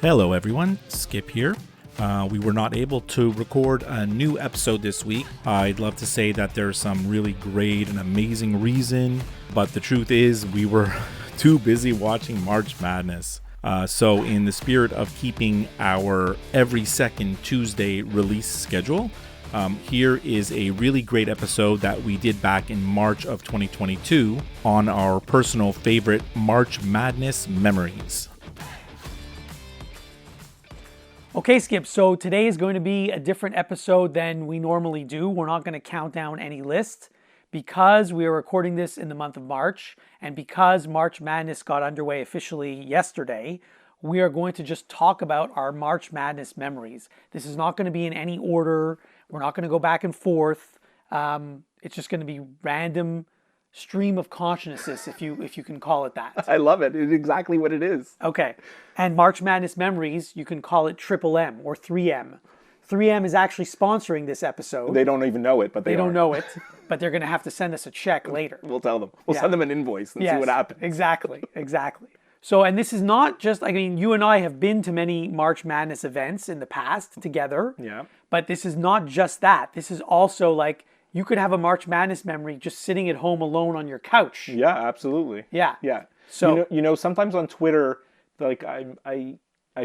Hello everyone, Skip here. We were not able to record a new episode this week. I'd love to say that there's some really great and amazing reason, but the truth is we were too busy watching March Madness. So in the spirit of keeping our every second Tuesday release schedule, here is a really great episode that we did back in March of 2022 on our personal favorite March Madness memories. Okay, Skip, so today is going to be a different episode than we normally do. We're not going to count down any list because we are recording this in the month of March, and because March Madness got underway officially yesterday, we are going to just talk about our March Madness memories. This is not going to be in any order. We're not going to go back and forth. It's just going to be random stream of consciousness, if you can call it that. I love it. It's exactly what it is. Okay. And March Madness Memories, you can call it Triple M or 3M. 3M is actually sponsoring this episode. They don't even know it, but they don't know it, but they're going to have to send us a check later. We'll tell them. We'll send them an invoice and see what happens. Exactly. So, and this is not just, you and I have been to many March Madness events in the past together. Yeah. But this is not just that. This is also like, you could have a March Madness memory just sitting at home alone on your couch. Yeah, absolutely. Yeah. So you know, sometimes on Twitter, like I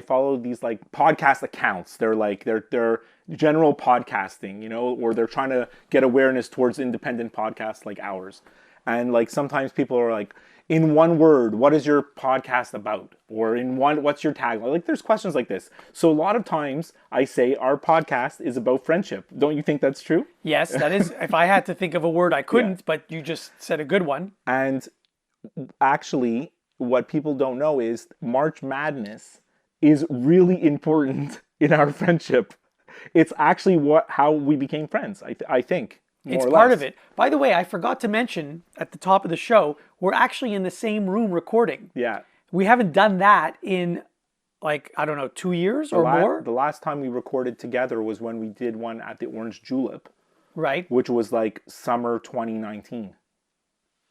follow these like podcast accounts. They're like they're general podcasting, you know, or they're trying to get awareness towards independent podcasts like ours. And like sometimes people are like, in one word, what is your podcast about? Or what's your tagline? Like there's questions like this. So a lot of times I say our podcast is about friendship. Don't you think that's true? Yes, that is. If I had to think of a word, I couldn't, but you just said a good one. And actually, what people don't know is March Madness is really important in our friendship. It's actually how we became friends, I think. It's part of it. By the way, I forgot to mention at the top of the show, we're actually in the same room recording. Yeah. We haven't done that in, 2 years or more. The last time we recorded together was when we did one at the Orange Julep. Right. Which was like summer 2019.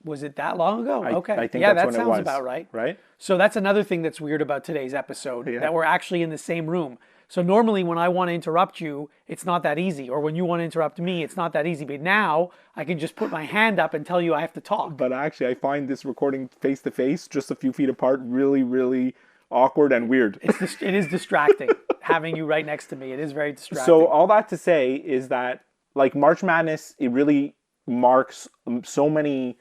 Was it that long ago? Okay. I think that's when it was. Yeah, that sounds about right. Right? So that's another thing that's weird about today's episode, that we're actually in the same room. So normally when I want to interrupt you, it's not that easy. Or when you want to interrupt me, it's not that easy. But now I can just put my hand up and tell you I have to talk. But actually, I find this recording face-to-face, just a few feet apart, really, really awkward and weird. It is distracting having you right next to me. It is very distracting. So all that to say is that like March Madness, it really marks so many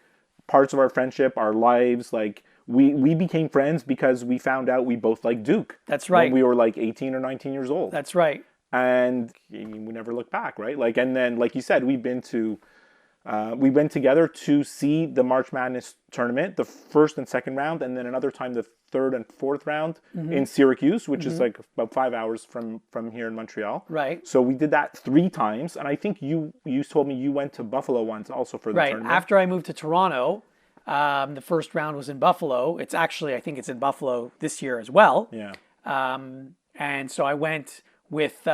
parts of our friendship, our lives. Like we became friends because we found out we both like Duke. That's right. When we were like 18 or 19 years old. That's right. And we never looked back, right? Like, and then, like you said, we went together to see the March Madness tournament, the first and second round, and then another time the third and fourth round in Syracuse, which is like about 5 hours from here in Montreal. Right. So we did that 3 times, and I think you told me you went to Buffalo once also for the tournament. Right. After I moved to Toronto, the first round was in Buffalo. It's actually, I think it's in Buffalo this year as well. Yeah. And so I went with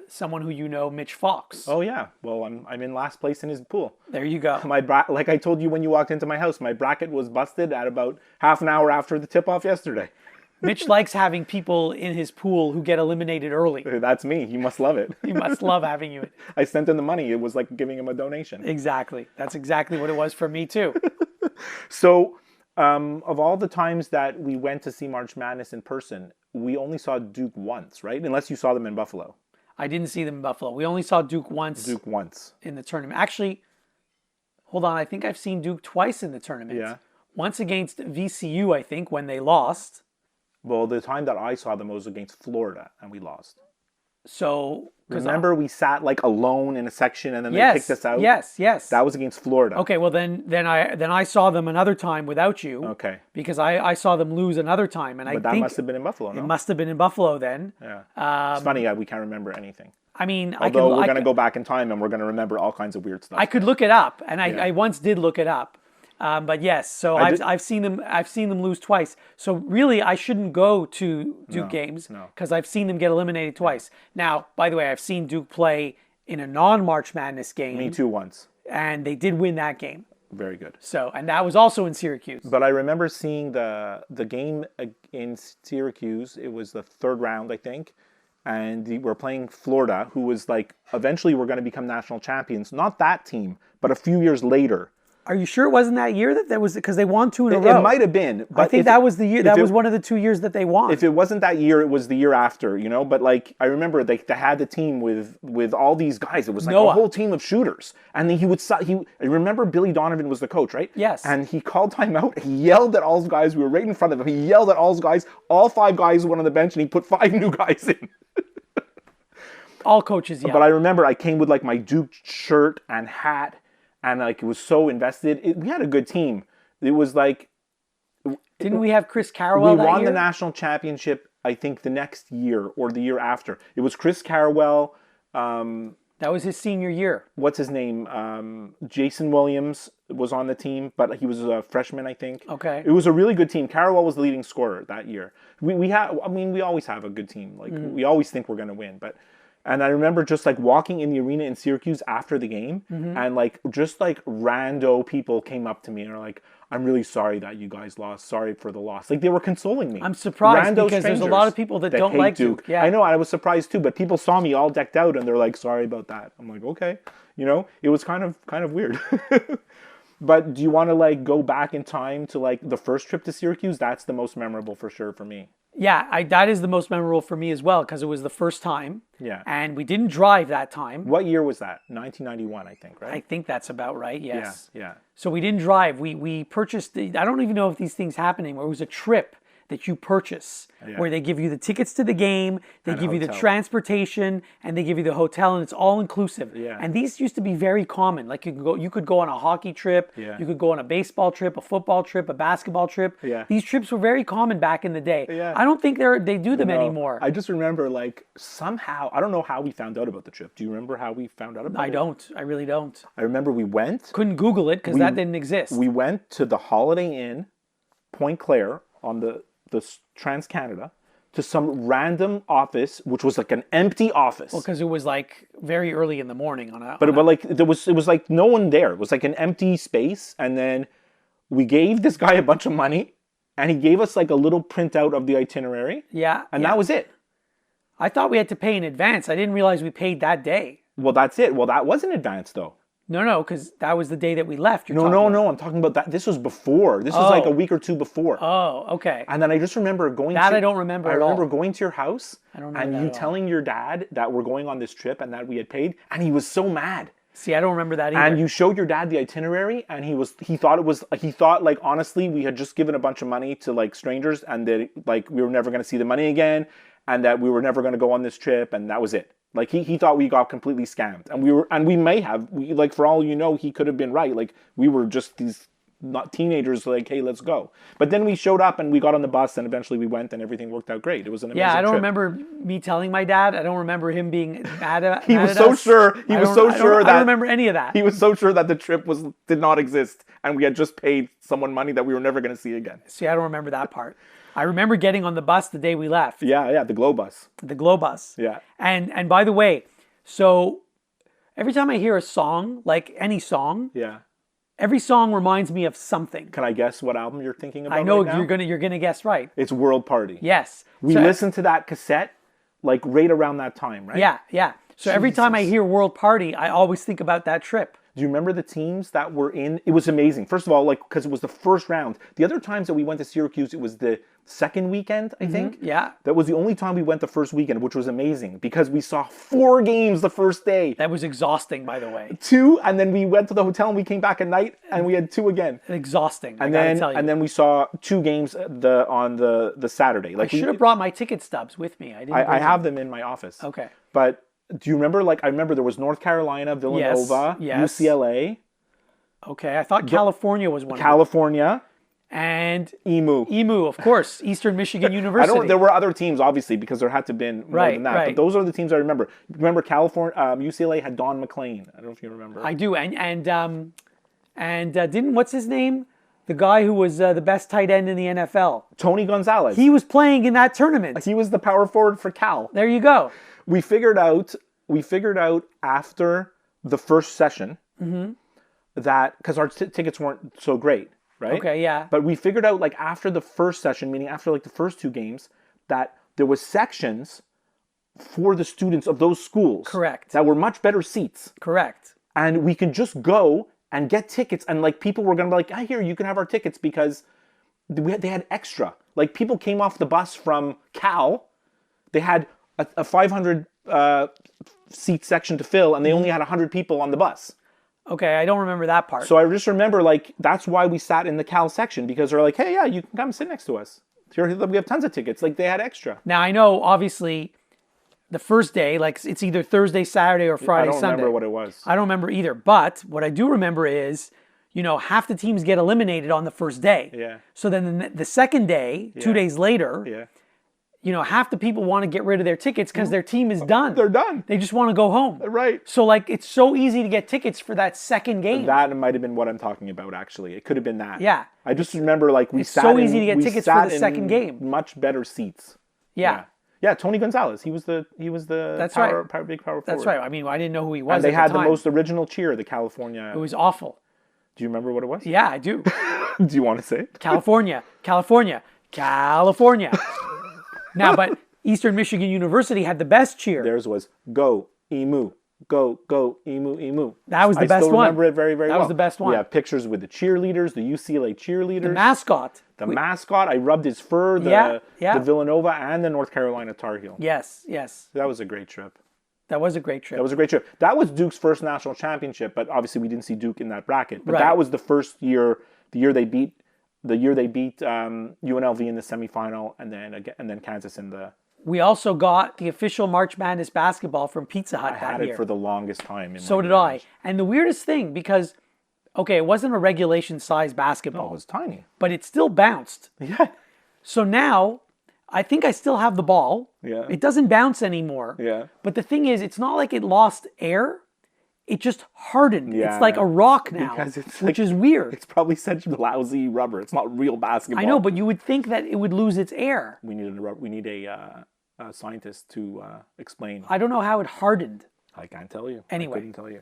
someone who you know, Mitch Fox. Oh yeah, well I'm in last place in his pool. There you go. Like I told you when you walked into my house, my bracket was busted at about half an hour after the tip-off yesterday. Mitch likes having people in his pool who get eliminated early. That's me. He must love it. He must love having you. I sent him the money. It was like giving him a donation. Exactly. That's exactly what it was for me too. So, of all the times that we went to see March Madness in person, we only saw Duke once, right? Unless you saw them in Buffalo. I didn't see them in Buffalo. We only saw Duke once. In the tournament. Actually, hold on. I think I've seen Duke twice in the tournament. Yeah. Once against VCU, I think, when they lost. Well, the time that I saw them was against Florida, and we lost. So, remember we sat like alone in a section, and then they kicked us out. Yes. That was against Florida. Okay, well then I saw them another time without you. Okay. Because I saw them lose another time, and that must have been in Buffalo. No? It must have been in Buffalo then. Yeah. It's funny we can't remember anything. I mean, although we're going to go back in time and we're going to remember all kinds of weird stuff. I could look it up, and I once did look it up. But yes, so I've seen them lose twice. So really, I shouldn't go to Duke games because I've seen them get eliminated twice. Now, by the way, I've seen Duke play in a non-March Madness game. Me too, once. And they did win that game. Very good. So, and that was also in Syracuse. But I remember seeing the game in Syracuse. It was the third round, I think. And we're playing Florida, who was like, eventually we're going to become national champions. Not that team, but a few years later. Are you sure it wasn't that year that was, because they won 2 in a row? It might have been. But I think that was the year. That was one of the 2 years that they won. If it wasn't that year, it was the year after, you know. But like, I remember they had the team with all these guys. It was like a whole team of shooters. And then I remember Billy Donovan was the coach, right? Yes. And he called timeout. He yelled at all the guys. We were right in front of him. He yelled at all the guys. All 5 guys went on the bench, and he put 5 new guys in. All coaches, yeah. But I remember I came with like my Duke shirt and hat. And like it was so invested. We had a good team. It was like, didn't we have Chris Carrawell? We won the national championship. I think the next year or the year after. It was Chris Carrawell. That was his senior year. What's his name? Jason Williams was on the team, but he was a freshman, I think. Okay. It was a really good team. Carrawell was the leading scorer that year. We always have a good team. Like we always think we're going to win, but. And I remember just like walking in the arena in Syracuse after the game, and like just like rando people came up to me and are like, "I'm really sorry that you guys lost. Sorry for the loss." Like they were consoling me. I'm surprised because there's a lot of people that don't like Duke. Yeah, I know. I was surprised too, but people saw me all decked out and they're like, "Sorry about that." I'm like, "Okay," you know. It was kind of weird. But do you want to like go back in time to like the first trip to Syracuse? That's the most memorable for sure for me. Yeah, that is the most memorable for me as well because it was the first time. Yeah. And we didn't drive that time. What year was that? 1991, I think, right? I think that's about right, yes. Yeah. So we didn't drive. We purchased, I don't even know if these things happen anymore. It was a trip that you purchase where they give you the tickets to the game, they give you the transportation, and they give you the hotel, and it's all inclusive. Yeah. And these used to be very common. Like you could go on a hockey trip, you could go on a baseball trip, a football trip, a basketball trip. Yeah. These trips were very common back in the day. Yeah. I don't think they do them anymore. I just remember like somehow, I don't know how we found out about the trip. Do you remember how we found out about it? I don't. I really don't. I remember we went. Couldn't Google it because that didn't exist. We went to the Holiday Inn, Point Claire, on the Trans-Canada, to some random office, which was like an empty office. Well, because it was like very early in the morning on a. But like it was like no one there. It was like an empty space, and then we gave this guy a bunch of money, and he gave us like a little printout of the itinerary. Yeah. And that was it. I thought we had to pay in advance. I didn't realize we paid that day. Well, that's it. Well, that was in advance though. No, because that was the day that we left. No. I'm talking about that. This was before. This was like a week or two before. Oh, okay. And then I just remember going. I don't remember. I remember going to your house and you that telling your dad that we're going on this trip and that we had paid, and he was so mad. See, I don't remember that either. And you showed your dad the itinerary, and he thought like honestly we had just given a bunch of money to like strangers, and that like we were never going to see the money again, and that we were never going to go on this trip, and that was it. Like he thought we got completely scammed, and we may have. Like for all you know, he could have been right. Like we were just these not teenagers. Like, hey, let's go. But then we showed up and we got on the bus, and eventually we went, and everything worked out great. It was an amazing I don't trip. remember me telling my dad. I don't remember him being mad at He was so sure. He was so sure that I don't remember any of that. He was so sure that the trip did not exist, and we had just paid someone money that we were never going to see again. See, I don't remember that part. I remember getting on the bus the day we left. Yeah, the Glow Bus. The Glow Bus. Yeah. And by the way, so every time I hear a song, like any song, every song reminds me of something. Can I guess what album you're thinking about? I know right now? you're gonna guess right. It's World Party. Yes. We listened to that cassette like right around that time, right? Yeah. So every time I hear World Party, I always think about that trip. Do you remember the teams that were in? It was amazing. First of all, like because it was the first round. The other times that we went to Syracuse, it was the second weekend, I think. Yeah. That was the only time we went the first weekend, which was amazing because we saw 4 games the first day. That was exhausting, by the way. 2, and then we went to the hotel and we came back at night and we had 2 again. Exhausting. And then we saw 2 games on the Saturday. Like I should have brought my ticket stubs with me. I have them in my office. Okay. But do you remember? Like I remember there was North Carolina, Villanova, yes. UCLA. Okay, I thought California was one. California. And EMU, of course, Eastern Michigan University. There were other teams, obviously, because there had to have been more than that. Right. But those are the teams I remember. Remember, California, UCLA had Don McLean. I don't know if you remember. I do, and didn't what's his name? The guy who was the best tight end in the NFL, Tony Gonzalez. He was playing in that tournament. He was the power forward for Cal. There you go. We figured out after the first session. that because our tickets weren't so great, right? Okay, yeah. But we figured out like after the first session, meaning after like the first 2 games, that there was sections for the students of those schools. Correct. That were much better seats. Correct. And we can just go and get tickets, and like people were gonna be like, "I hear you can have our tickets," because they had extra. Like people came off the bus from Cal, they had a 500 seat section to fill, and they only had 100 people on the bus. Okay, I don't remember that part. So I just remember like that's why we sat in the Cal section, because they're like, "Hey, yeah, you can come sit next to us. Here, we have tons of tickets." Like they had extra. Now I know, obviously, the first day, like it's either Thursday, Saturday, or Friday, Sunday. I don't remember what it was. I don't remember either. But what I do remember is, half the teams get eliminated on the first day. Yeah. So then the second day, 2 days later, Yeah. half the people want to get rid of their tickets because their team is done. They're done. They just want to go home. Right. So like it's so easy to get tickets for that second game. That might have been what I'm talking about. Actually, it could have been that. Yeah. I just remember like It's so easy to get tickets for the second game. Much better seats. Yeah. Yeah, Tony Gonzalez. He was the That's big power right. forward. That's right. I mean, I didn't know who he was. And they at had the the time. most original cheer, the California. It was awful. Do you remember what it was? Yeah, I do. Do you want to say it? California, California, California. Now, but Eastern Michigan University had the best cheer. Theirs was "Go Emu, go Emu, Emu." That was the best I still one. remember it very, very well. That was the best one. We have pictures with the cheerleaders, the UCLA cheerleaders, The mascot. the mascot. I rubbed his fur. Yeah. The Villanova and the North Carolina Tar Heel. Yes, yes. That was a great trip. That was a great trip. That was a great trip. That was Duke's first national championship, but obviously we didn't see Duke in that bracket. But Right. that was the first year, the year they beat UNLV in the semifinal, and then Kansas in the. We also got the official March Madness basketball from Pizza Hut I that had year. it for the longest time. So did I. And the weirdest thing, because, okay, it wasn't a regulation size basketball, Oh, it was tiny. but it still bounced. Yeah. So now, I think I still have the ball. Yeah. It doesn't bounce anymore. Yeah. But the thing is, it's not like it lost air. It just hardened. Yeah. It's like a rock now, Because it's which like- is weird. It's probably such lousy rubber. It's not real basketball. I know, but you would think that it would lose its air. we need a scientist to explain. I don't know how it hardened. I can't tell you. Anyway. I couldn't tell you.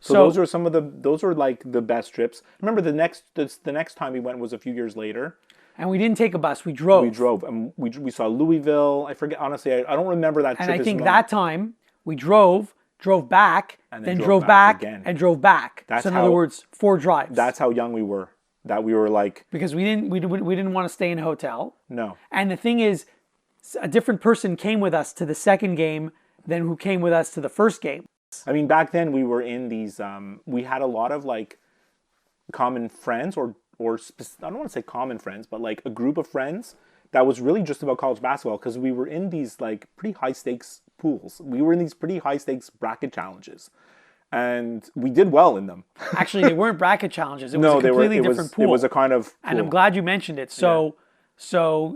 So those are like the best trips. Remember the next time we went was a few years later. And we didn't take a bus. We drove. We drove and we saw Louisville. I forget, honestly, I don't remember that trip. And I think as that time we drove back, And then then drove drove back, back again. and drove back. That's So in other how- words, 4 drives. That's how young we were. That we were like, because we didn't want to stay in a hotel. no. And the thing is, a different person came with us to the second game than who came with us to the first game. I mean, back then we were in these. We had a lot of like common friends, or I don't want to say common friends, but like a group of friends that was really just about college basketball, because we were in these like pretty high stakes pools. We were in these pretty high stakes bracket challenges, and we did well in them. Actually, they weren't bracket challenges. It was a completely different pool. It was a kind of pool. And I'm glad you mentioned it. So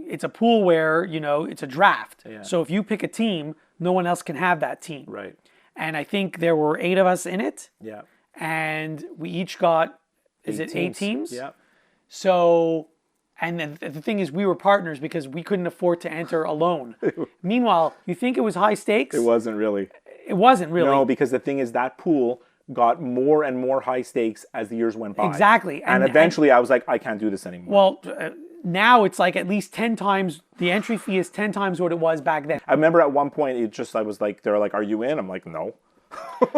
it's a pool where, it's a draft. Yeah. So if you pick a team, no one else can have that team. Right. And I think there were 8 of us in it. Yeah. And we each got, is it 8 teams? Yeah. So, and then the thing is, we were partners because we couldn't afford to enter alone. Meanwhile, you think it was high stakes? It wasn't really. It wasn't really. No, because the thing is that pool got more and more high stakes as the years went by. Exactly. And eventually I was like, I can't do this anymore. Well, now it's like at least 10 times, the entry fee is 10 times what it was back then. I remember at one point, I was like, they're like, are you in? I'm like, no.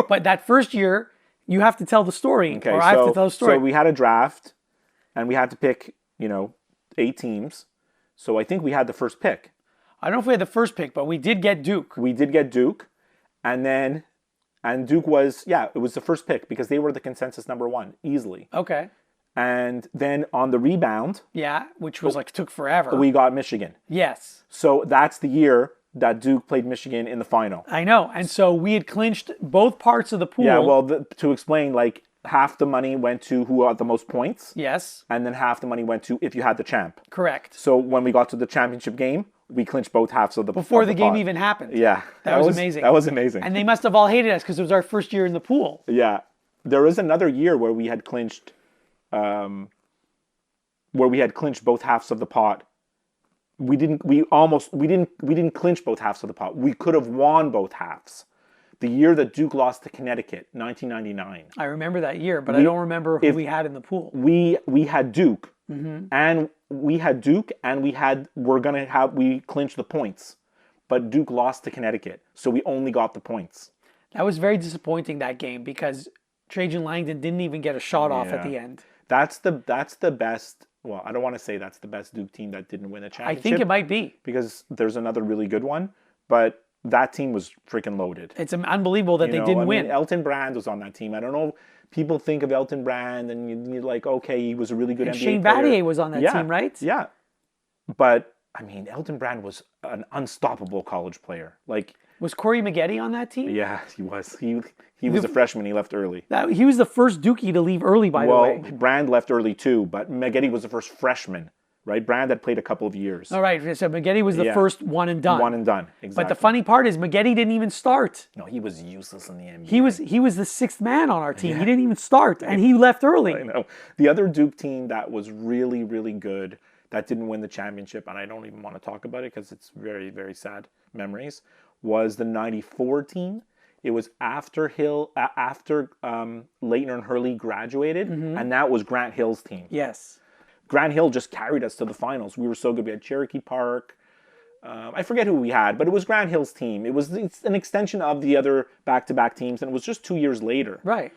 But that first year, you have to tell the story. Okay, or I have to tell the story. So we had a draft, and we had to pick, 8 teams. So I think we had the first pick. I don't know if we had the first pick, but we did get Duke. We did get Duke, and Duke was, it was the first pick because they were the consensus number 1, easily. Okay. And then on the rebound, Yeah, which was took forever. we got Michigan. Yes. So that's the year that Duke played Michigan in the final. I know. And so we had clinched both parts of the pool. Yeah, well, to explain, half the money went to who got the most points. Yes. And then half the money went to if you had the champ. Correct. So when we got to the championship game, we clinched both halves of the Before the game pot. even happened. Yeah. That was amazing. That was amazing. And they must have all hated us because it was our first year in the pool. Yeah. There was another year where we had clinched both halves of the pot. We didn't clinch both halves of the pot. We could have won both halves. The year that Duke lost to Connecticut, 1999. I remember that year, but I don't remember who we had in the pool. We had Duke, and we clinched the points, but Duke lost to Connecticut, so we only got the points. That was very disappointing, that game, because Trajan Langdon didn't even get a shot off at the end. That's the best. Well, I don't want to say that's the best Duke team that didn't win a championship. I think it might be, because there's another really good one, but that team was freaking loaded. It's unbelievable that they didn't win. Elton Brand was on that team. I don't know. People think of Elton Brand and you're like, okay, he was a really good NBA Shane player. Battier was on that team, right? Yeah. But, I mean, Elton Brand was an unstoppable college player. Like, was Corey Maggette on that team? Yeah, he was. He was a freshman. He left early. He was the first Dookie to leave early, by the way. Well, Brand left early too, but Maggette was the first freshman. Right, Brand had played a couple of years. All right, so Maggette was the first one and done. One and done, exactly. But the funny part is Maggette didn't even start. No, he was useless in the NBA. He was the sixth man on our team. He didn't even start, and he left early. I know. The other Duke team that was really, really good, that didn't win the championship, and I don't even want to talk about it because it's very, very sad memories, was the '94 team. It was after Leitner and Hurley graduated, and that was Grant Hill's team. Yes. Grant Hill just carried us to the finals. We were so good. We had Cherokee Park. I forget who we had, but it was Grant Hill's team. It's an extension of the other back-to-back teams, and it was just 2 years later. Right.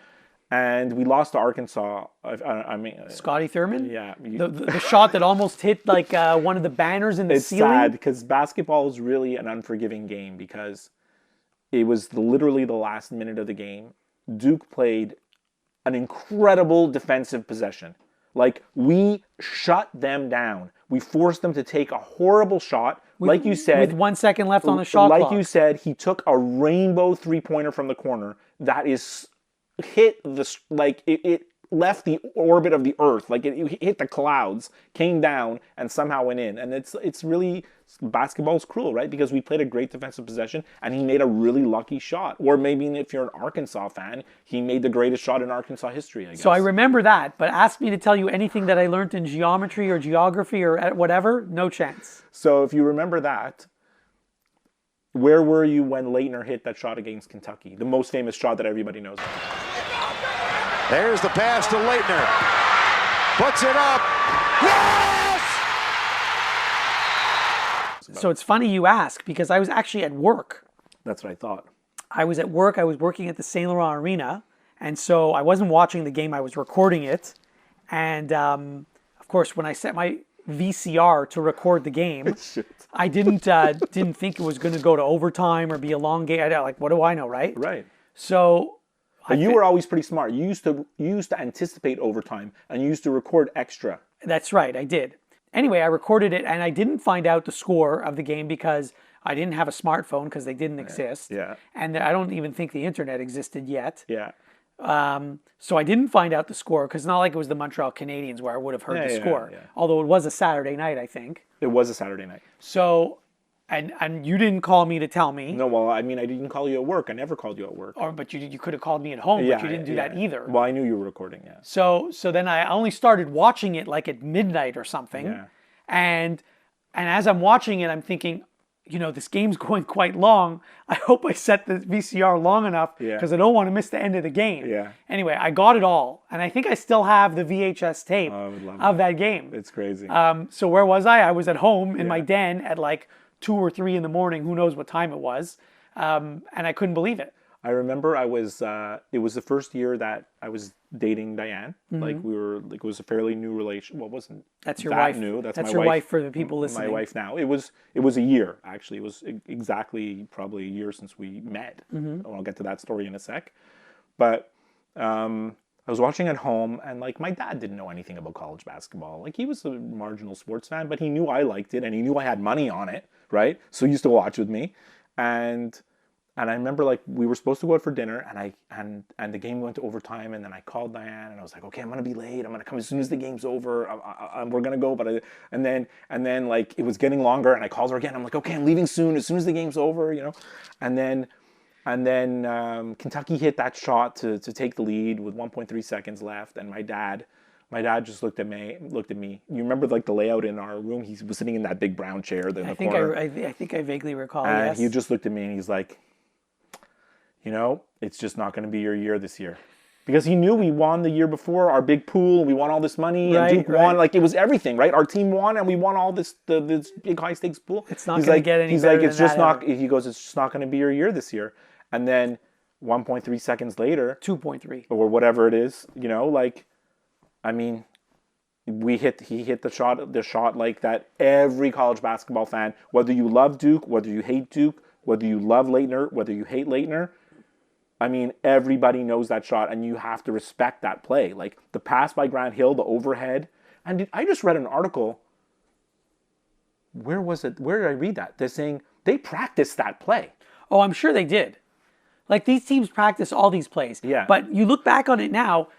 And we lost to Arkansas. I mean, Scotty Thurman? Yeah. The shot that almost hit like one of the banners in the ceiling? It's sad because basketball is really an unforgiving game because it was literally the last minute of the game. Duke played an incredible defensive possession. Like, we shut them down. We forced them to take a horrible shot. Like you said, with 1 second left on the shot clock. Like you said, he took a rainbow three-pointer from the corner that is hit it left the orbit of the earth. Like, it hit the clouds, came down, and somehow went in. And it's really, basketball's cruel, right? Because we played a great defensive possession, and he made a really lucky shot. Or maybe if you're an Arkansas fan, he made the greatest shot in Arkansas history, I guess. So I remember that, but ask me to tell you anything that I learned in geometry or geography or whatever, no chance. So if you remember that, where were you when Leitner hit that shot against Kentucky? The most famous shot that everybody knows. There's the pass to Leitner. Puts it up. Yes! So it's funny you ask because I was actually at work. That's what I thought. I was at work. I was working at the Saint Laurent Arena. And so I wasn't watching the game. I was recording it. And of course, when I set my VCR to record the game, I didn't think it was going to go to overtime or be a long game. Like, what do I know, right? Right. So... But you were always pretty smart. You used to anticipate overtime, and you used to record extra. That's right, I did. Anyway, I recorded it, and I didn't find out the score of the game because I didn't have a smartphone because they didn't exist. Yeah. And I don't even think the internet existed yet. Yeah. So I didn't find out the score because it's not like it was the Montreal Canadiens where I would have heard the score. Yeah. Although it was a Saturday night, I think. It was a Saturday night. So... And you didn't call me to tell me. No, well, I mean, I didn't call you at work. I never called you at work. But you could have called me at home, but you didn't do that either. Well, I knew you were recording, yeah. So then I only started watching it like at midnight or something. Yeah. And as I'm watching it, I'm thinking, this game's going quite long. I hope I set the VCR long enough because I don't want to miss the end of the game. Yeah. Anyway, I got it all. And I think I still have the VHS tape of that game. It's crazy. So where was I? I was at home in my den at like 2 or 3 in the morning, who knows what time it was, and I couldn't believe it. I remember it was the first year that I was dating Diane. Like it was a fairly new relation. Well, it wasn't That's your wife. New. That's my your wife for the people listening. My wife now. It was a year, actually. It was exactly probably a year since we met. I'll get to that story in a sec. But I was watching at home, and like my dad didn't know anything about college basketball. Like he was a marginal sports fan, but he knew I liked it, and he knew I had money on it, right? So he used to watch with me, and I remember like we were supposed to go out for dinner, and the game went to overtime, and then I called Diane, and I was like, okay, I'm gonna be late. I'm gonna come as soon as the game's over. We're gonna go, and then like it was getting longer, and I called her again. I'm like, okay, I'm leaving soon as the game's over, and then Kentucky hit that shot to take the lead with 1.3 seconds left, and my dad just looked at me. You remember like the layout in our room? He was sitting in that big brown chair in the corner. I think I vaguely recall. And yes. he just looked at me and he's like, it's just not going to be your year this year. Because he knew we won the year before, our big pool, and we won all this money, and Duke won. Like, it was everything, right? Our team won, and we won all this big high-stakes pool. It's not going to get any better than that. He goes, it's just not going to be your year this year. And then 1.3 seconds later... 2.3. Or whatever it is, he hit the shot like that every college basketball fan, whether you love Duke, whether you hate Duke, whether you love Leitner, whether you hate Leitner, everybody knows that shot, and you have to respect that play. Like, the pass by Grant Hill, the overhead. And I just read an article. Where was it? Where did I read that? They're saying they practiced that play. Oh, I'm sure they did. Like, these teams practice all these plays. Yeah. But you look back on it now,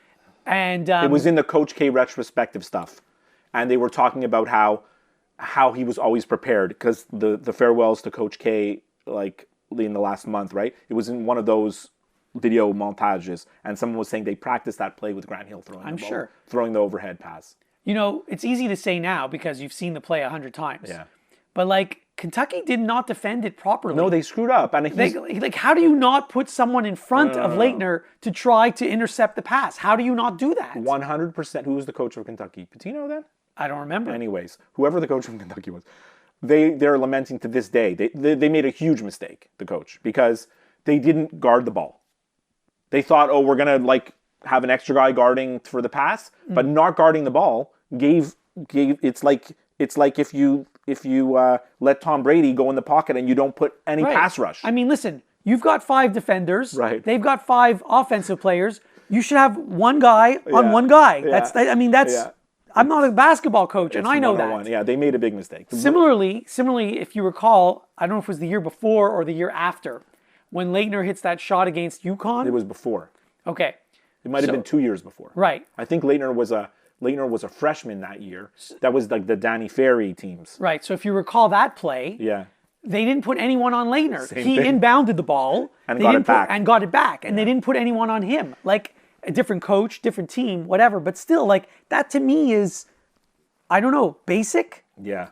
and... it was in the Coach K retrospective stuff. And they were talking about how he was always prepared, because the farewells to Coach K, like, in the last month, right? It was in one of those video montages, and someone was saying they practiced that play with Grant Hill throwing the overhead pass. It's easy to say now because you've seen the play 100 times. Yeah. But, like, Kentucky did not defend it properly. No, they screwed up. And how do you not put someone in front of Leitner to try to intercept the pass? How do you not do that? 100%. Who was the coach of Kentucky? Pitino then? I don't remember. Anyways, whoever the coach from Kentucky was, they're lamenting to this day. They made a huge mistake, the coach, because they didn't guard the ball. They thought, we're going to have an extra guy guarding for the pass, but not guarding the ball gave it's like if you let Tom Brady go in the pocket and you don't put any pass rush. Listen, you've got 5 defenders. Right. They've got 5 offensive players. You should have one guy on one guy. Yeah. I'm not a basketball coach, and I know that. Yeah, they made a big mistake. Similarly, if you recall, I don't know if it was the year before or the year after, when Leitner hits that shot against UConn. It was before. Okay. It might have been 2 years before. Right. I think Leitner was a freshman that year. That was like the Danny Ferry teams. Right. So if you recall that play, they didn't put anyone on Leitner. He inbounded the ball and got it back. And they didn't put anyone on him. Like, a different coach, different team, whatever. But still, like, that to me is, I don't know, basic? Yeah.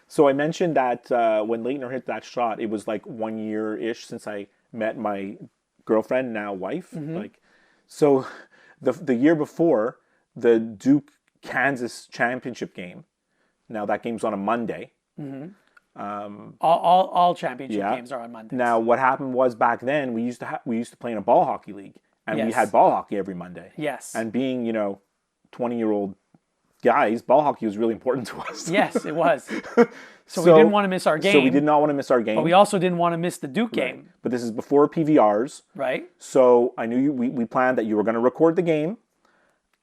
So I mentioned that when Leitner hit that shot, it was like 1 year-ish since I met my girlfriend, now wife. Mm-hmm. So the year before, the Duke-Kansas championship game, now that game's on a Monday. Mm-hmm. All championship games are on Mondays. Now, what happened was back then, we used to play in a ball hockey league, and we had ball hockey every Monday. Yes. And being, 20-year-old guys, ball hockey was really important to us. Yes, it was. So we didn't want to miss our game. So we did not want to miss our game. But we also didn't want to miss the Duke game. But this is before PVRs. Right. So I knew we planned that you were going to record the game,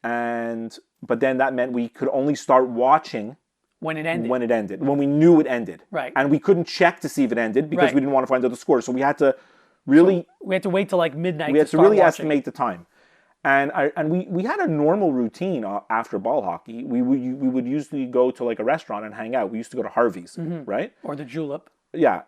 but then that meant we could only start watching when it ended. When we knew it ended. Right. And we couldn't check to see if it ended because we didn't want to find out the score. So we had to really... So we had to wait till like midnight. We had to really watching. estimate the time. And we had a normal routine after ball hockey. We would usually go to like a restaurant and hang out. We used to go to Harvey's, right? Or the Julep. Yeah.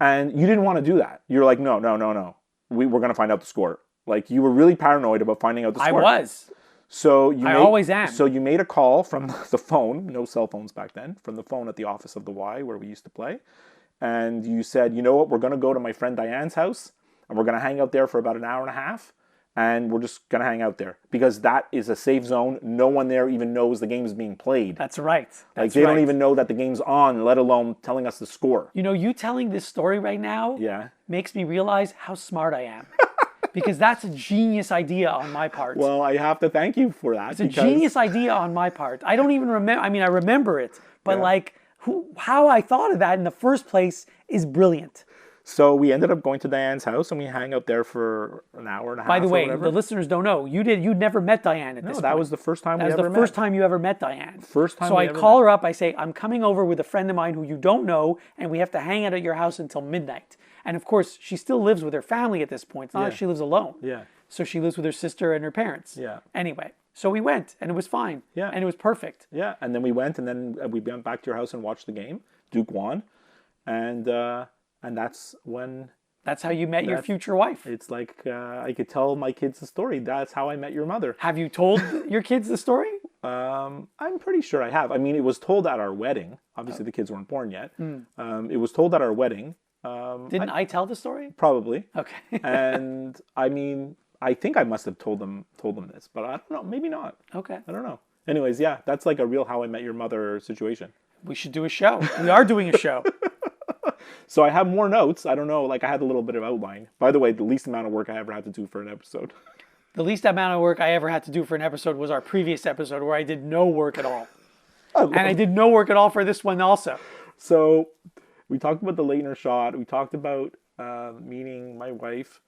And you didn't want to do that. You're like, no. We're going to find out the score. Like, you were really paranoid about finding out the score. I was. So I always am. So you made a call from the phone, no cell phones back then, from the phone at the office of the Y where we used to play. And you said, you know what, we're going to go to my friend Diane's house, and we're going to hang out there for about an hour and a half. And we're just going to hang out there because that is a safe zone. No one there even knows the game is being played. That's right. Like, they don't even know that the game's on, let alone telling us the score. You telling this story right now makes me realize how smart I am. Because that's a genius idea on my part. Well, I have to thank you for that. It's a genius idea on my part. I don't even remember. I mean, I remember it. But how I thought of that in the first place is brilliant. So we ended up going to Diane's house, and we hang out there for an hour and a half. By the way, the listeners don't know, you'd never met Diane at this point. No, that was the first time we ever met. That was the first time you ever met Diane. First time. So I call her up, I say, I'm coming over with a friend of mine who you don't know, and we have to hang out at your house until midnight. And of course, she still lives with her family at this point. It's not like she lives alone. Yeah. So she lives with her sister and her parents. Yeah. Anyway, so we went, and it was fine. Yeah. And it was perfect. Yeah, and then we went, and then we went back to your house and watched the game. Duke won, and that's when... That's how you met your future wife. It's like I could tell my kids the story. That's how I met your mother. Have you told your kids the story? I'm pretty sure I have. I mean, it was told at our wedding. Obviously, the kids weren't born yet. It was told at our wedding, Didn't I tell the story? Probably. Okay. And I mean, I think I must have told them this, but I don't know. Maybe not. Okay. I don't know. Anyways, yeah, that's like a real How I Met Your Mother situation. We should do a show. We are doing a show. So I have more notes. I don't know. Like I had a little bit of outline. By the way, the least amount of work I ever had to do for an episode. The least amount of work I ever had to do for an episode was our previous episode where I did no work at all. And I did no work at all for this one also. So we talked about the Leitner shot. We talked about meeting my wife.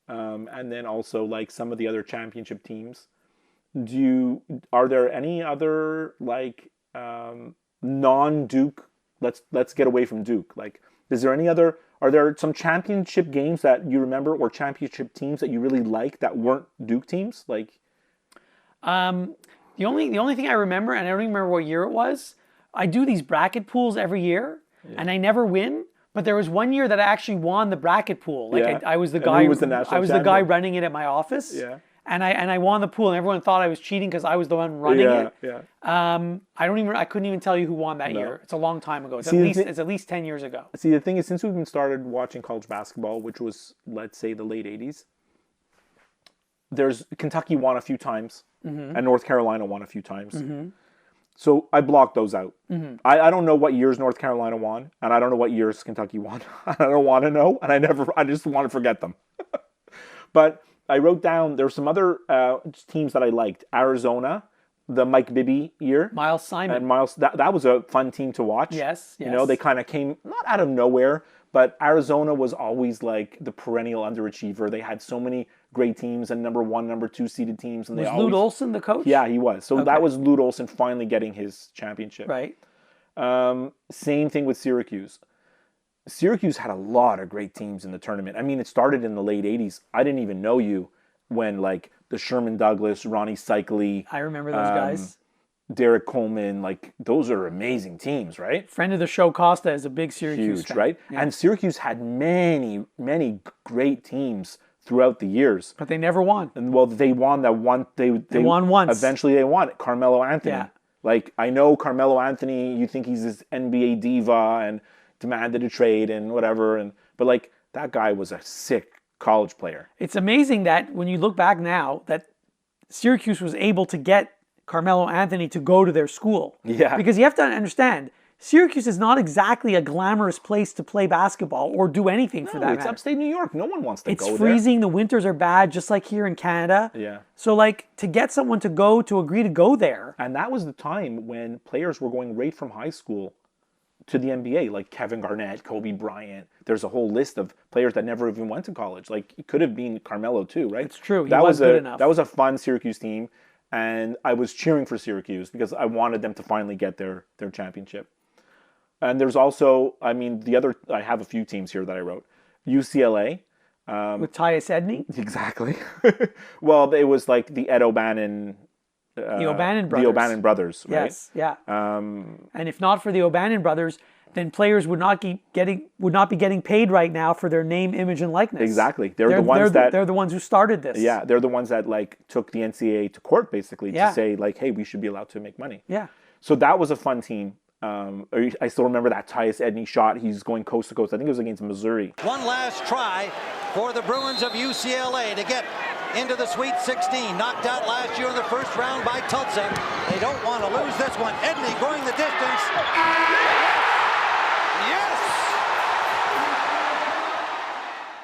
And then also like some of the other championship teams. Are there any other like non-Duke? Let's get away from Duke. Like, are there some championship games that you remember or championship teams that you really like that weren't Duke teams? Like, the only thing I remember, and I don't even remember what year it was, I do these bracket pools every year, and I never win. But there was one year that I actually won the bracket pool. Like I was the guy. I was the guy running it at my office. Yeah. And I won the pool, and everyone thought I was cheating because I was the one running it. Yeah. I couldn't even tell you who won that year. It's a long time ago. It's at least 10 years ago. See, the thing is, since we've been started watching college basketball, which was, let's say, the late 80s, there's Kentucky won a few times, and North Carolina won a few times. So I blocked those out. I don't know what years North Carolina won, and I don't know what years Kentucky won. I don't want to know, and I just want to forget them. But I wrote down, there's some other teams that I liked. Arizona, the Mike Bibby year. Miles Simon. And Miles, that was a fun team to watch. Yes. You know, they kind of came, not out of nowhere, but Arizona was always like the perennial underachiever. They had so many great teams and number 1, number 2 seeded teams. And was Lute Olson the coach? Yeah, he was. So that was Lute Olson finally getting his championship. Right. Same thing with Syracuse. Syracuse had a lot of great teams in the tournament. I mean, it started in the late 80s. I didn't even know you when, like, the Sherman Douglas, Ronnie Cycli. I remember those guys. Derek Coleman, like, those are amazing teams, right? Friend of the show, Costa, is a big Syracuse Huge, fan. right? Yeah. And Syracuse had many, many great teams throughout the years. But they never won. And, well, they won that one. They won once. Eventually they won it. Carmelo Anthony. Yeah. Like, I know Carmelo Anthony, you think he's this NBA diva and demanded a trade and whatever. But, like, that guy was a sick college player. It's amazing that when you look back now that Syracuse was able to get Carmelo Anthony to go to their school. Yeah. Because you have to understand, Syracuse is not exactly a glamorous place to play basketball or do anything for that it's matter. upstate New York. No one wants to go there. It's freezing. The winters are bad, just like here in Canada. Yeah. So, like, to get someone to agree to go there. And that was the time when players were going right from high school to the NBA, like Kevin Garnett, Kobe Bryant. There's a whole list of players that never even went to college. Like, it could have been Carmelo too, right? It's true. He was good enough. That was a fun Syracuse team, and I was cheering for Syracuse because I wanted them to finally get their championship. And there's also, I mean, I have a few teams here that I wrote. UCLA. With Tyus Edney? Exactly. Well, it was like the Ed O'Bannon. The O'Bannon brothers. The O'Bannon brothers, right? Yes, yeah. And if not for the O'Bannon brothers, then players would not be getting paid right now for their name, image, and likeness. Exactly. They're the ones who started this. Yeah, they're the ones that like took the NCAA to court basically to say like, hey, we should be allowed to make money. Yeah. So that was a fun team. I still remember that Tyus Edney shot. He's going coast to coast. I think it was against Missouri. One last try for the Bruins of UCLA to get into the Sweet 16. Knocked out last year in the first round by Tulsa. They don't want to lose this one. Edney going the distance. Yes!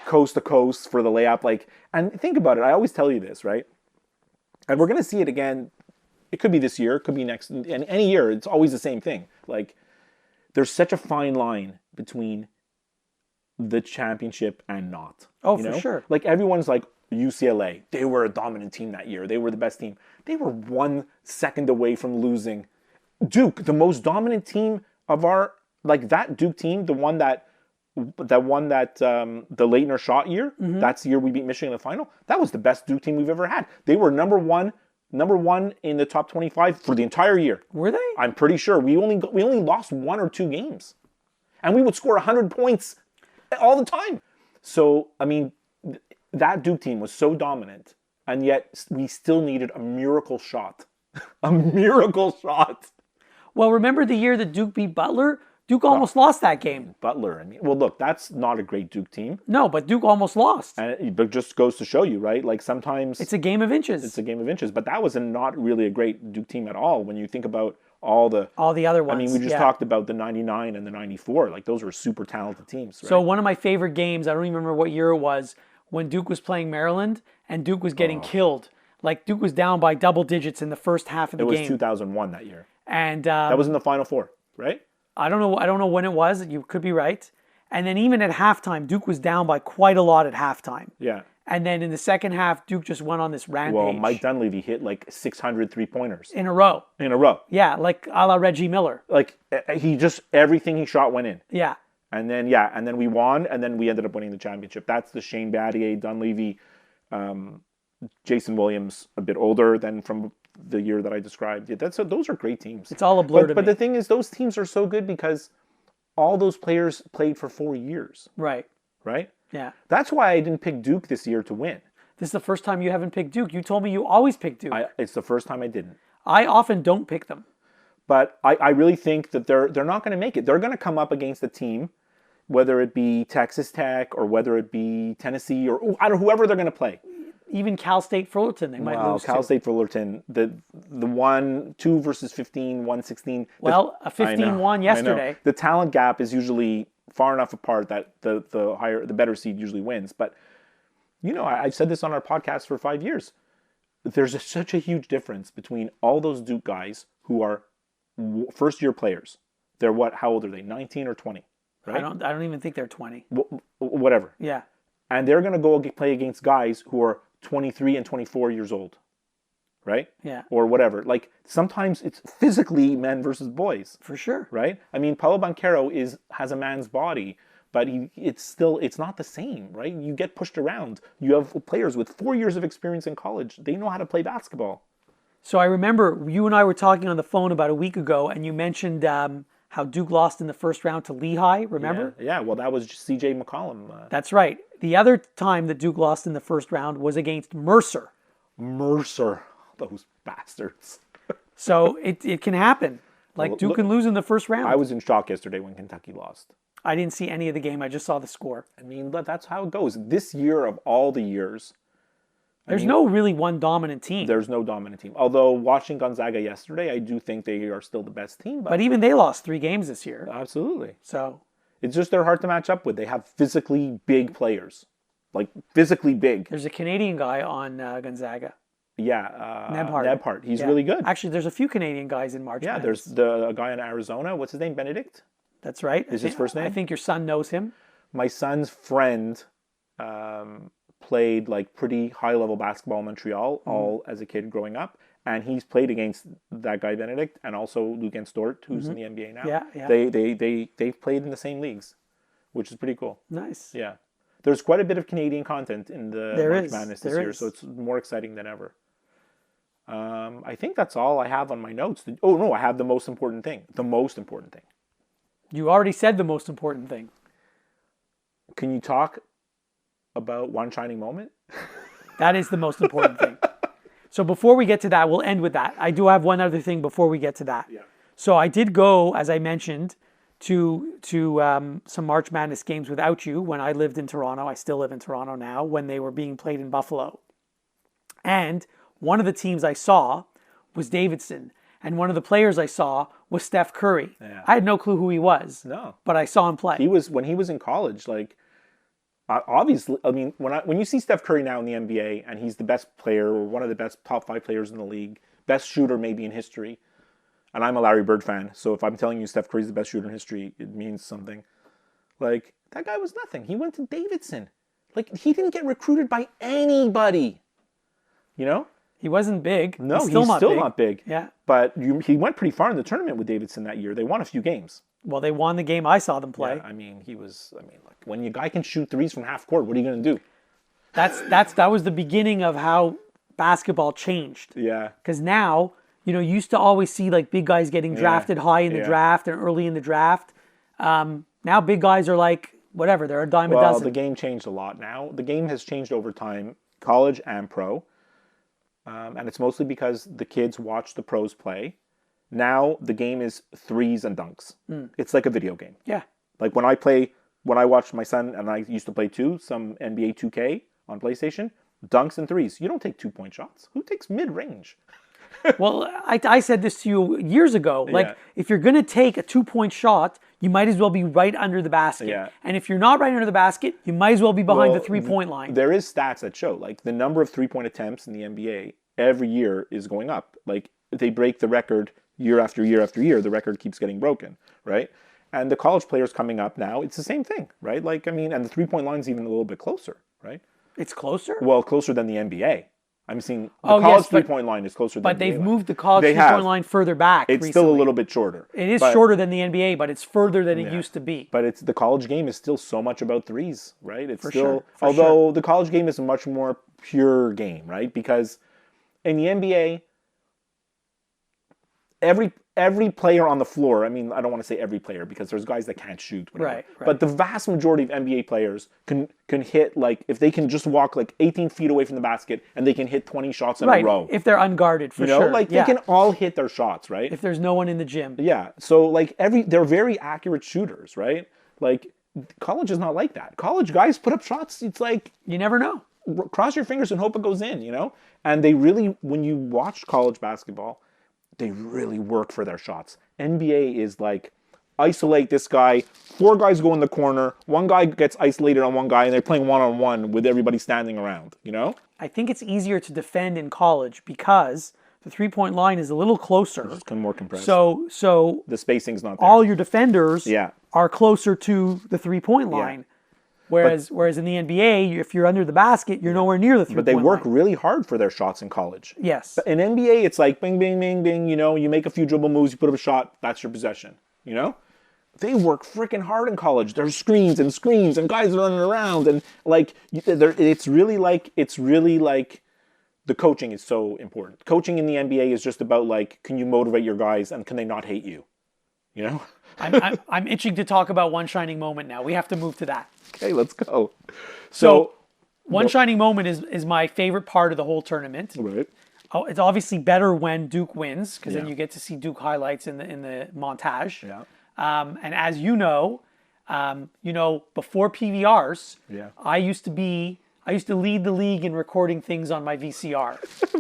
Coast to coast for the layup. Like, and think about it. I always tell you this, right? And we're going to see it again. It could be this year. It could be next. And any year, it's always the same thing. Like, there's such a fine line between the championship and not. Oh, for sure. Like, everyone's like, UCLA, they were a dominant team that year. They were the best team. They were 1 second away from losing. Duke, the most dominant team of our, like that Duke team, the one that the Leitner shot year, that's the year we beat Michigan in the final. That was the best Duke team we've ever had. They were number one in the top 25 for the entire year. Were they? I'm pretty sure. We only lost 1 or 2 games. And we would score 100 points all the time. So, I mean, that Duke team was so dominant, and yet we still needed a miracle shot. A miracle shot. Well, remember the year that Duke beat Butler? Duke almost lost that game. Butler. I mean, well, look, that's not a great Duke team. No, but Duke almost lost. And it just goes to show you, right? Like sometimes It's a game of inches. it's a game of inches. But that was not really a great Duke team at all when you think about all the other ones. I mean, we just talked about the 99 and the 94. Like those were super talented teams. Right? So one of my favorite games, I don't even remember what year it was, when Duke was playing Maryland and Duke was getting killed. Like Duke was down by double digits in the first half of the game. It was 2001 that year. And that was in the Final Four, right? I don't know when it was. You could be right. And then even at halftime, Duke was down by quite a lot at halftime. Yeah. And then in the second half, Duke just went on this rampage. Well, Mike Dunleavy hit like 600 3-pointers. In a row. Yeah, like a la Reggie Miller. Like he just, everything he shot went in. Yeah. And then we won, and then we ended up winning the championship. That's the Shane Battier, Dunleavy, Jason Williams, a bit older than from the year that I described. Yeah, those are great teams. It's all a blur to me. But the thing is, those teams are so good because all those players played for 4 years. Right. Right? Yeah. That's why I didn't pick Duke this year to win. This is the first time you haven't picked Duke. You told me you always pick Duke. It's the first time I didn't. I often don't pick them. But I really think that they're not going to make it. They're going to come up against a team, whether it be Texas Tech or whether it be Tennessee or whoever they're going to play. Even Cal State Fullerton, they might lose Cal to. State Fullerton, the 2 versus 15, 116. Well, a 15 won yesterday. The talent gap is usually far enough apart that the better seed usually wins. But I've said this on our podcast for 5 years. There's such a huge difference between all those Duke guys who are first year players. They're how old are they? 19 or 20? Right? I don't even think they're 20. Whatever. Yeah. And they're going to go play against guys who are 23 and 24 years old, right? Yeah. Or whatever. Like sometimes it's physically men versus boys. For sure. Right? I mean, Paolo Banchero has a man's body, but it's not the same, right? You get pushed around. You have players with 4 years of experience in college. They know how to play basketball. So I remember you and I were talking on the phone about a week ago, and you mentioned how Duke lost in the first round to Lehigh, remember? Yeah, well, that was C.J. McCollum. That's right. The other time that Duke lost in the first round was against Mercer. Those bastards. So it can happen. Like Duke can lose in the first round. I was in shock yesterday when Kentucky lost. I didn't see any of the game. I just saw the score. I mean, that's how it goes. This year of all the years, there's no really one dominant team. There's no dominant team. Although watching Gonzaga yesterday, I do think they are still the best team. But even they lost 3 games this year. Absolutely. So it's just they're hard to match up with. They have physically big players. Like physically big. There's a Canadian guy on Gonzaga. Yeah. Nebhart. He's really good. Actually, there's a few Canadian guys in March Madness. There's a guy in Arizona. What's his name? Benedict? That's right. Is his first name? I think your son knows him. My son's friend played like pretty high-level basketball in Montreal all as a kid growing up. And he's played against that guy Benedict and also Luguentz Dort, who's in the NBA now. Yeah. They've played in the same leagues, which is pretty cool. Nice. Yeah. There's quite a bit of Canadian content in the March Madness this year, so it's more exciting than ever. I think that's all I have on my notes. Oh, no, I have the most important thing. The most important thing. You already said the most important thing. Can you talk about one shining moment? That is the most important thing. So before we get to that, we'll end with that. I do have one other thing before we get to that. Yeah. So I did go, as I mentioned, to some March Madness games without you when I lived in Toronto. I still live in Toronto now, when they were being played in Buffalo. And one of the teams I saw was Davidson. And one of the players I saw was Steph Curry. Yeah. I had no clue who he was. No. But I saw him play. When he was in college, like, obviously, I mean, when you see Steph Curry now in the NBA and he's the best player or one of the best top 5 players in the league, best shooter maybe in history, and I'm a Larry Bird fan, so if I'm telling you Steph Curry's the best shooter in history, it means something. Like, that guy was nothing. He went to Davidson. Like, he didn't get recruited by anybody. You know? He wasn't big. No, he's still not big. Yeah. But he went pretty far in the tournament with Davidson that year. They won a few games. Well, they won the game I saw them play. Yeah, I mean, like, when your guy can shoot threes from half court, what are you going to do? That was the beginning of how basketball changed. Yeah. Because now, you used to always see like big guys getting drafted high in the draft and early in the draft. Now big guys are like, whatever, they're a dime a dozen. Well, the game changed a lot now. The game has changed over time, college and pro. And it's mostly because the kids watch the pros play. Now the game is threes and dunks. It's like a video game. Yeah. Like when I watched my son, and I used to play too, some NBA 2K on PlayStation, dunks and threes. You don't take 2-point shots. Who takes mid-range? Well, I said this to you years ago. Like, if you're going to take a 2-point shot, you might as well be right under the basket. Yeah. And if you're not right under the basket, you might as well be behind the 3-point line. There is stats that show, like, the number of 3-point attempts in the NBA every year is going up. Like, they break the record year after year after year. The record keeps getting broken, right? And the college players coming up now, it's the same thing, right? Like, I mean, and the 3-point line's even a little bit closer, right? It's closer? Well, closer than the NBA. I'm seeing the college 3-point line is closer than the NBA. But they've moved the college 3-point line further back It's recently. still a little bit shorter. It is shorter than the NBA, but it's further than it used to be. But the college game is still so much about threes, right? It's For although the college game is a much more pure game, right? Because in the NBA, every player on the floor, I mean, I don't want to say every player because there's guys that can't shoot, whatever. Right. But the vast majority of NBA players can hit, like, if they can just walk like 18 feet away from the basket and they can hit 20 shots in a row. If they're unguarded, for sure. Like, they can all hit their shots, right? If there's no one in the gym. Yeah. So, like, they're very accurate shooters, right? Like, college is not like that. College guys put up shots, it's like, You never know. cross your fingers and hope it goes in, And they really, when you watch college basketball, they really work for their shots. NBA is like, isolate this guy, 4 guys go in the corner, 1 guy gets isolated on 1 guy, and they're playing one-on-one with everybody standing around, I think it's easier to defend in college because the 3-point line is a little closer. It's more compressed. So the spacing's not there. all your defenders Yeah. are closer to the 3-point line. Whereas in the NBA, if you're under the basket, you're nowhere near the 3-point line. But they work really hard for their shots in college. Yes. But in NBA, it's like bing, bing, bing, bing, you make a few dribble moves, you put up a shot, that's your possession, They work freaking hard in college. There's screens and guys running around, and like it's really like the coaching is so important. Coaching in the NBA is just about like, can you motivate your guys and can they not hate you? I'm itching to talk about one shining moment now. We have to move to that. Okay, let's go. So one shining moment is my favorite part of the whole tournament. Right. Oh, it's obviously better when Duke wins because then you get to see Duke highlights in the montage. Yeah. And as you know, before PVRs, I used to lead the league in recording things on my VCR.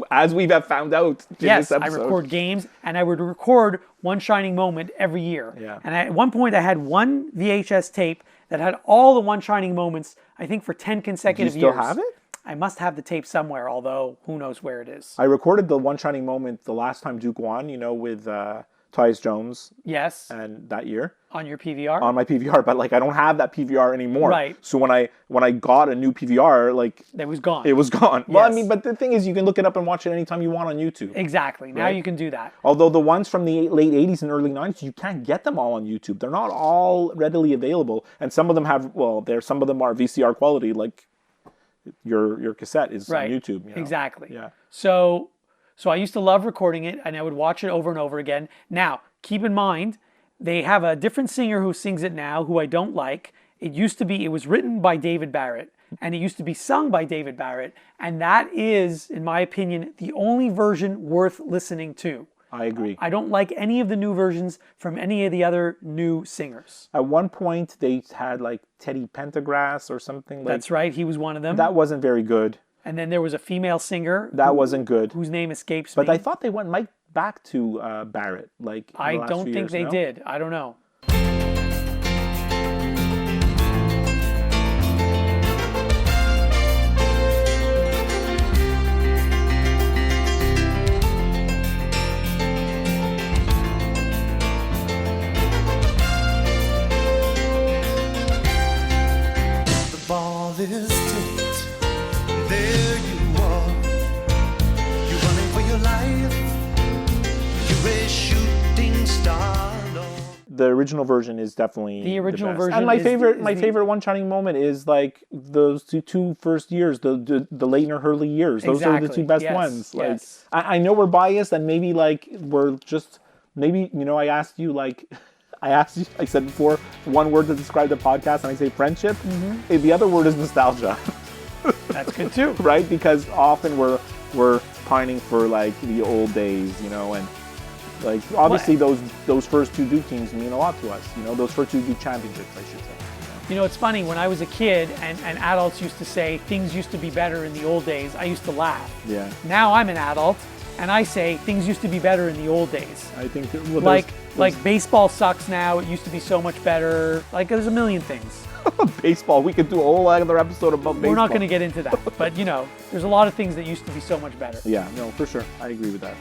As we have found out in this episode. I record games, and I would record one shining moment every year. Yeah. And at one point, I had one VHS tape that had all the one shining moments, I think, for 10 consecutive years. Do you still have it? I must have the tape somewhere, although who knows where it is. I recorded the one shining moment the last time Duke won, with Tyus Jones. Yes. And that year. On your PVR? On my PVR, but like I don't have that PVR anymore. Right. So when I got a new PVR, like it was gone. It was gone. Yes. Well, I mean, but the thing is, you can look it up and watch it anytime you want on YouTube. Exactly. Now you can do that. Although the ones from the late 80s and early 90s, you can't get them all on YouTube. They're not all readily available, and some of them some of them are VCR quality, like your cassette is on YouTube. Exactly. Yeah. So I used to love recording it, and I would watch it over and over again. Now, keep in mind, they have a different singer who sings it now, who I don't like. It was written by David Barrett, and it used to be sung by David Barrett, and that is, in my opinion, the only version worth listening to. I agree. I don't like any of the new versions from any of the other new singers. At one point, they had like Teddy Pendergrass or something. That's right. He was one of them. That wasn't very good. And then there was a female singer. That wasn't good. Whose name escapes me. But I thought they went back to Barrett. I don't think they did. I don't know. The ball is tipped. There you are. You're running for your life. You're a shooting star. The original version is definitely the original best. version. And my favorite one shining moment is like those two first years, the Leitner Hurley years. Those are the two best ones. Like I know we're biased, and maybe like we're just I asked you like. I said before, one word to describe the podcast, and I say friendship. Mm-hmm. The other word is nostalgia. That's good too. Right? Because often we're pining for like the old days, and Like, obviously, those first two Duke teams mean a lot to us. You know, those first two Duke championships, I should say. You know, it's funny, when I was a kid and adults used to say things used to be better in the old days, I used to laugh. Yeah. Now I'm an adult and I say things used to be better in the old days. I think that, like baseball sucks now, it used to be so much better. Like, there's a million things. baseball. We could do a whole other episode about baseball. We're not going to get into that. But, you know, there's a lot of things that used to be so much better. Yeah, no, for sure. I agree with that.